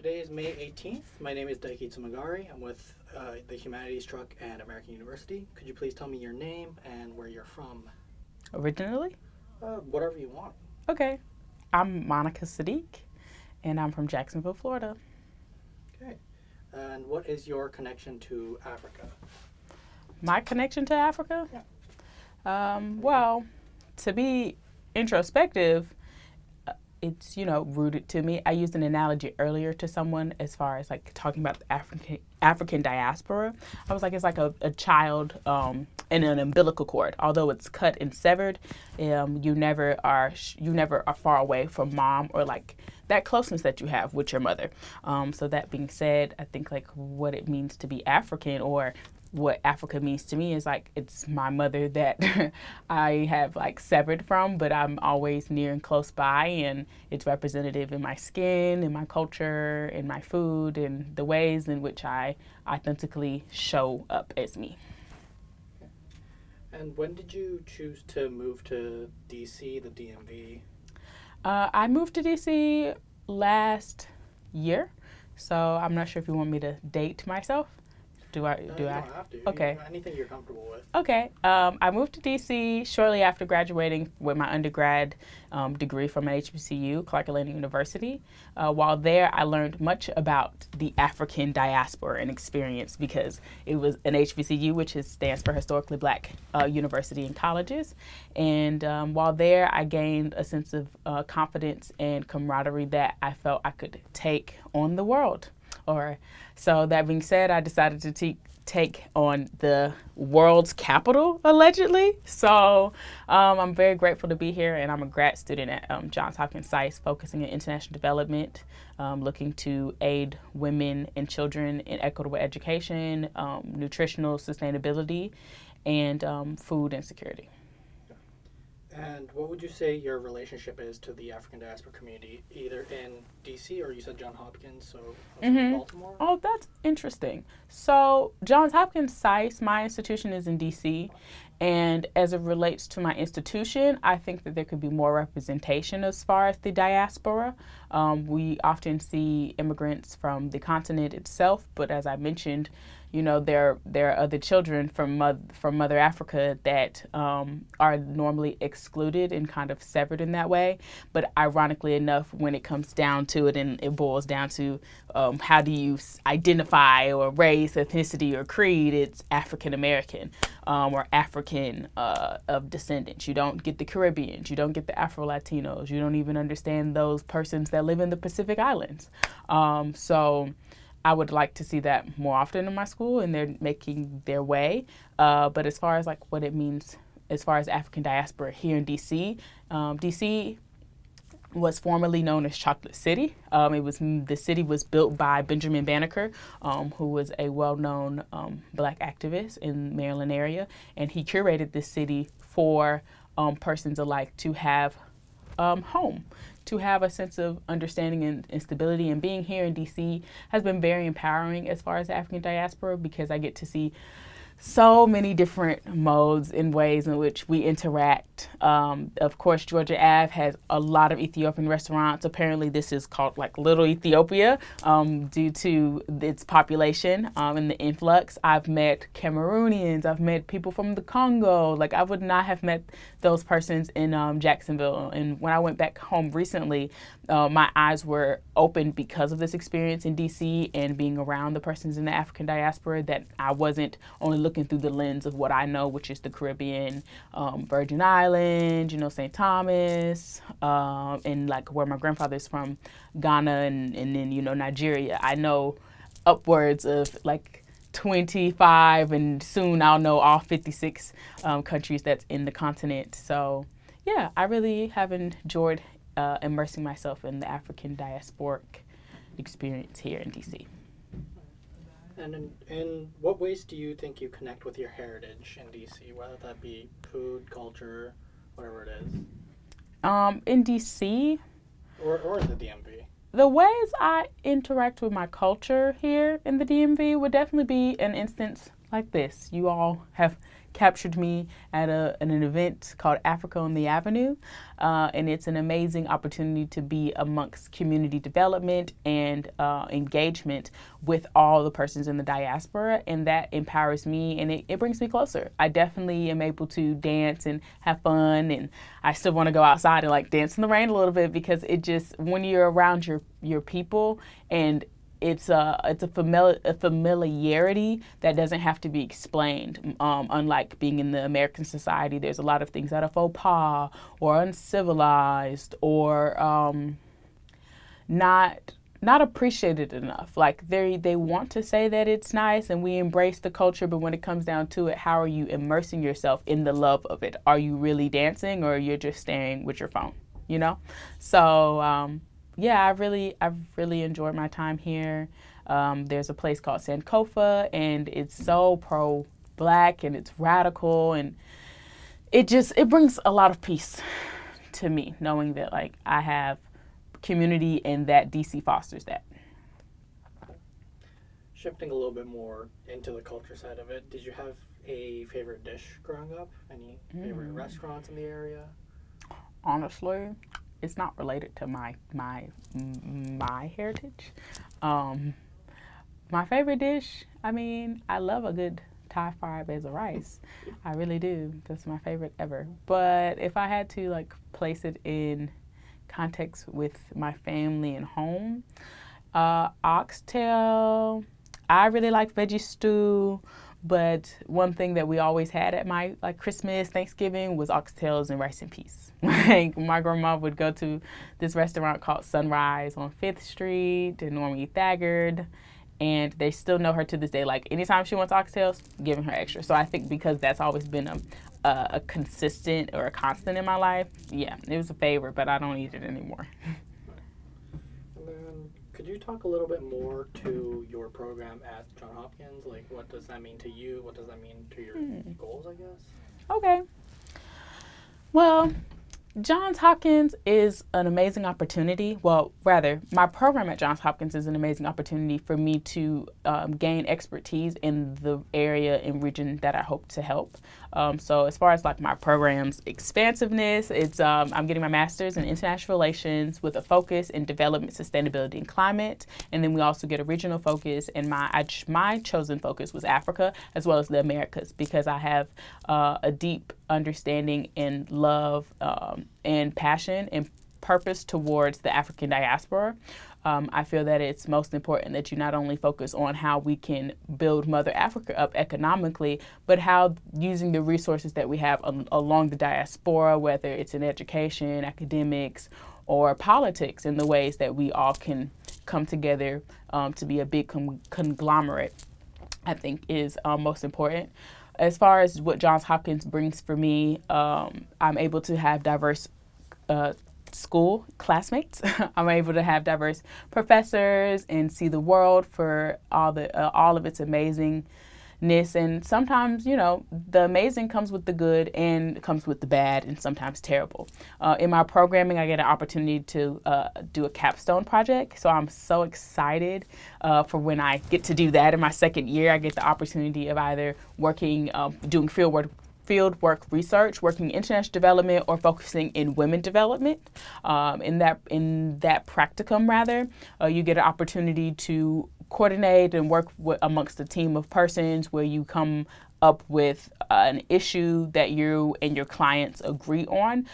Today is May 18th. My name is Daiki Tsumagari. I'm with the Humanities Truck at American University. Could you please tell me your name and where you're from? Originally? Whatever you want. Okay. I'm Monica Saddique, and I'm from Jacksonville, Florida. Okay. And what is your connection to Africa? My connection to Africa? Yeah. Well, to be introspective, it's, rooted to me. I used an analogy earlier to someone as far as like talking about the African diaspora. I was like, it's like a child in an umbilical cord. Although it's cut and severed, you never are far away from mom or like that closeness that you have with your mother. So that being said, I think like what it means to be African, or what Africa means to me, is like it's my mother that I have like severed from, but I'm always near and close by, and it's representative in my skin, in my culture, in my food, and the ways in which I authentically show up as me. And when did you choose to move to DC, the DMV? I moved to DC last year, so I'm not sure if you want me to date myself. Do I? You don't have to. Okay. Anything you're comfortable with. Okay. I moved to DC shortly after graduating with my undergrad degree from an HBCU, Clark Atlanta University. While there, I learned much about the African diaspora and experience, because it was an HBCU, which stands for Historically Black University and Colleges. And while there, I gained a sense of confidence and camaraderie that I felt I could take on the world. So that being said, I decided to take on the world's capital, allegedly. So I'm very grateful to be here, and I'm a grad student at Johns Hopkins SAIS, focusing on international development, looking to aid women and children in equitable education, nutritional sustainability, and food insecurity. And what would you say your relationship is to the African diaspora community, either in DC or you said Johns Hopkins, so Baltimore? Oh, that's interesting. So Johns Hopkins SAIS, my institution, is in DC. And as it relates to my institution, I think that there could be more representation as far as the diaspora. We often see immigrants from the continent itself, but as I mentioned, there are other children from Mother Africa that are normally excluded and kind of severed in that way. But ironically enough, when it comes down to it, and it boils down to how do you identify, or race, ethnicity, or creed, it's African American or African of descendants. You don't get the Caribbeans. You don't get the Afro-Latinos. You don't even understand those persons that live in the Pacific Islands. So I would like to see that more often in my school, and they're making their way. But as far as like what it means, as far as African diaspora here in DC, DC was formerly known as Chocolate City. The city was built by Benjamin Banneker, who was a well-known Black activist in the Maryland area, and he curated this city for persons alike to have home, to have a sense of understanding and stability. And being here in DC has been very empowering as far as the African diaspora, because I get to see so many different modes and ways in which we interact. Of course, Georgia Ave has a lot of Ethiopian restaurants. Apparently, this is called like Little Ethiopia due to its population and the influx. I've met Cameroonians. I've met people from the Congo. Like, I would not have met those persons in Jacksonville. And when I went back home recently, my eyes were opened because of this experience in DC and being around the persons in the African diaspora, that I wasn't only looking through the lens of what I know, which is the Caribbean, Virgin Islands, St. Thomas, and like where my grandfather's from, Ghana, and then, Nigeria. I know upwards of like 25, and soon I'll know all 56 countries that's in the continent. So yeah, I really have enjoyed immersing myself in the African diasporic experience here in DC. And in what ways do you think you connect with your heritage in DC, whether that be food, culture, whatever it is? In DC, or the DMV? The ways I interact with my culture here in the DMV would definitely be an instance like this. You all have captured me at an event called Africa on the Avenue. And it's an amazing opportunity to be amongst community development and engagement with all the persons in the diaspora. And that empowers me and it brings me closer. I definitely am able to dance and have fun. And I still want to go outside and like dance in the rain a little bit, because it just, when you're around your people, and it's a familiarity that doesn't have to be explained. Unlike being in the American society, there's a lot of things that are faux pas or uncivilized or not appreciated enough. Like they want to say that it's nice and we embrace the culture, but when it comes down to it, how are you immersing yourself in the love of it? Are you really dancing, or you're just staying with your phone? You know, so. Yeah, I've really enjoyed my time here. There's a place called Sankofa, and it's so pro-Black and it's radical, and it brings a lot of peace to me, knowing that like I have community and that DC fosters that. Shifting a little bit more into the culture side of it, did you have a favorite dish growing up? Any favorite restaurants in the area? Honestly, it's not related to my heritage. My favorite dish, I mean, I love a good Thai fried basil rice. I really do. That's my favorite ever. But if I had to like place it in context with my family and home, oxtail. I really like veggie stew. But one thing that we always had at my like Christmas, Thanksgiving was oxtails and rice and peas. Like my grandma would go to this restaurant called Sunrise on 5th Street in Normie Thaggard, and they still know her to this day. Like anytime she wants oxtails, giving her extra. So I think because that's always been a consistent or a constant in my life, yeah, it was a favorite, but I don't eat it anymore. And then could you talk a little bit more to your program at Johns Hopkins? Like, what does that mean to you? What does that mean to your goals, I guess? Okay. Well, Johns Hopkins is an amazing opportunity. Well, rather, my program at Johns Hopkins is an amazing opportunity for me to gain expertise in the area and region that I hope to help. So as far as like my program's expansiveness, it's I'm getting my master's in international relations with a focus in development, sustainability, and climate. And then we also get a regional focus, and my chosen focus was Africa as well as the Americas, because I have a deep understanding and love and passion and purpose towards the African diaspora. I feel that it's most important that you not only focus on how we can build Mother Africa up economically, but how using the resources that we have along the diaspora, whether it's in education, academics, or politics, in the ways that we all can come together to be a big conglomerate, I think is most important. As far as what Johns Hopkins brings for me, I'm able to have diverse school classmates. I'm able to have diverse professors and see the world for all of its amazingness. And sometimes, you know, the amazing comes with the good and comes with the bad and sometimes terrible. In my programming, I get an opportunity to do a capstone project. So I'm so excited for when I get to do that in my second year. I get the opportunity of either working, doing field work research, working in international development, or focusing in women development. In that practicum, rather, you get an opportunity to coordinate and work amongst a team of persons where you come up with an issue that you and your clients agree on.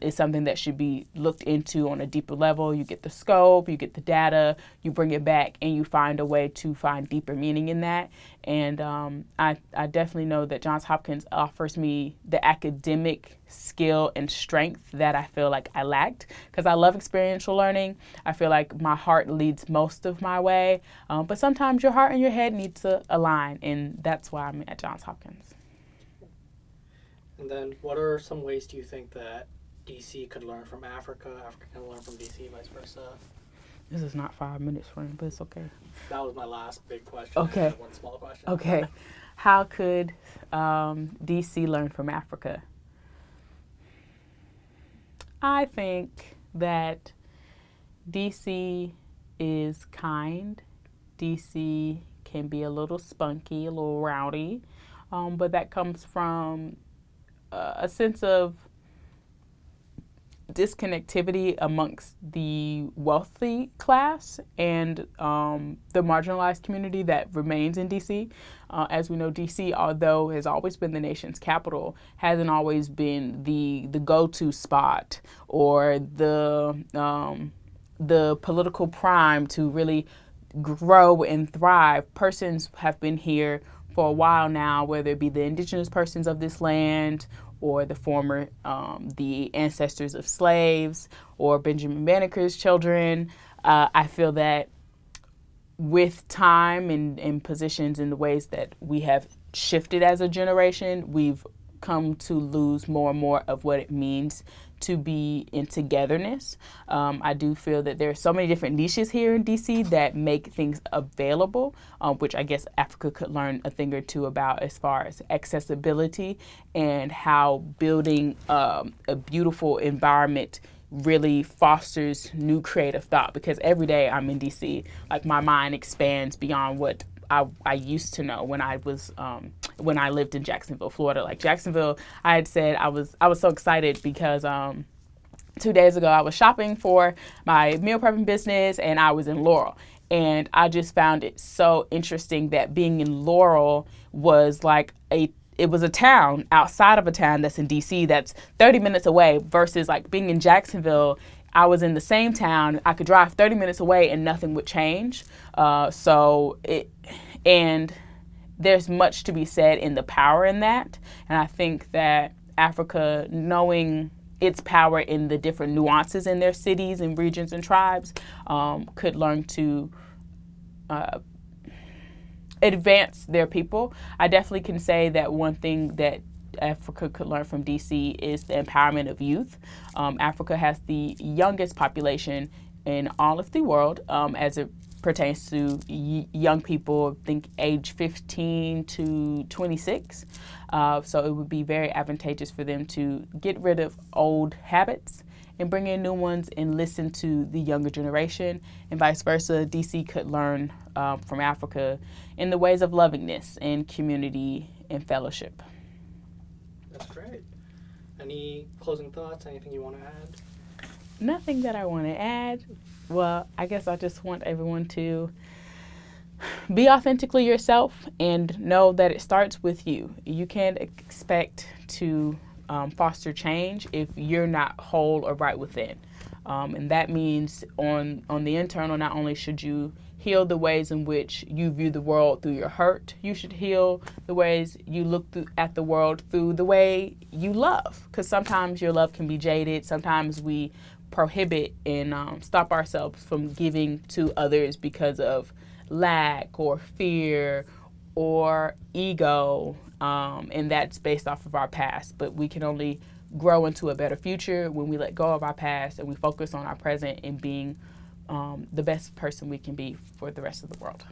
Is something that should be looked into on a deeper level. You get the scope, you get the data, you bring it back, and you find a way to find deeper meaning in that. And I definitely know that Johns Hopkins offers me the academic skill and strength that I feel like I lacked, because I love experiential learning. I feel like my heart leads most of my way, but sometimes your heart and your head need to align, and that's why I'm at Johns Hopkins. And then what are some ways do you think that DC could learn from Africa, Africa can learn from DC, vice versa? This is not 5 minutes for me, but it's okay. That was my last big question. Okay. I have one small question. Okay. How could DC learn from Africa? I think that DC is kind. DC can be a little spunky, a little rowdy. but that comes from a sense of disconnectivity amongst the wealthy class and the marginalized community that remains in DC. As we know, DC, although has always been the nation's capital, hasn't always been the go-to spot or the political prime to really grow and thrive. Persons have been here for a while now, whether it be the indigenous persons of this land or the former, the ancestors of slaves or Benjamin Banneker's children. I feel that with time and positions in the ways that we have shifted as a generation, we've come to lose more and more of what it means to be in togetherness. I do feel that there are so many different niches here in DC that make things available, which I guess Africa could learn a thing or two about as far as accessibility and how building a beautiful environment really fosters new creative thought. Because every day I'm in DC, like my mind expands beyond what I used to know when I lived in Jacksonville, Florida. Like Jacksonville, I had said I was so excited because 2 days ago I was shopping for my meal prepping business and I was in Laurel. And I just found it so interesting that being in Laurel was like it was a town outside of a town that's in DC that's 30 minutes away versus like being in Jacksonville. I was in the same town. I could drive 30 minutes away and nothing would change. And there's much to be said in the power in that. And I think that Africa, knowing its power in the different nuances in their cities and regions and tribes, could learn to advance their people. I definitely can say that one thing that Africa could learn from DC is the empowerment of youth. Africa has the youngest population in all of the world as it pertains to young people, I think age 15 to 26. So it would be very advantageous for them to get rid of old habits and bring in new ones and listen to the younger generation, and vice versa. DC could learn from Africa in the ways of lovingness and community and fellowship. That's great. Any closing thoughts? Anything you want to add? Nothing that I want to add. Well, I guess I just want everyone to be authentically yourself and know that it starts with you. You can't expect to foster change if you're not whole or right within. And that means on the internal, not only should you heal the ways in which you view the world through your hurt, you should heal the ways you look at the world through the way you love. Because sometimes your love can be jaded. Sometimes we prohibit and stop ourselves from giving to others because of lack or fear or ego, and that's based off of our past. But we can only grow into a better future when we let go of our past and we focus on our present and being the best person we can be for the rest of the world.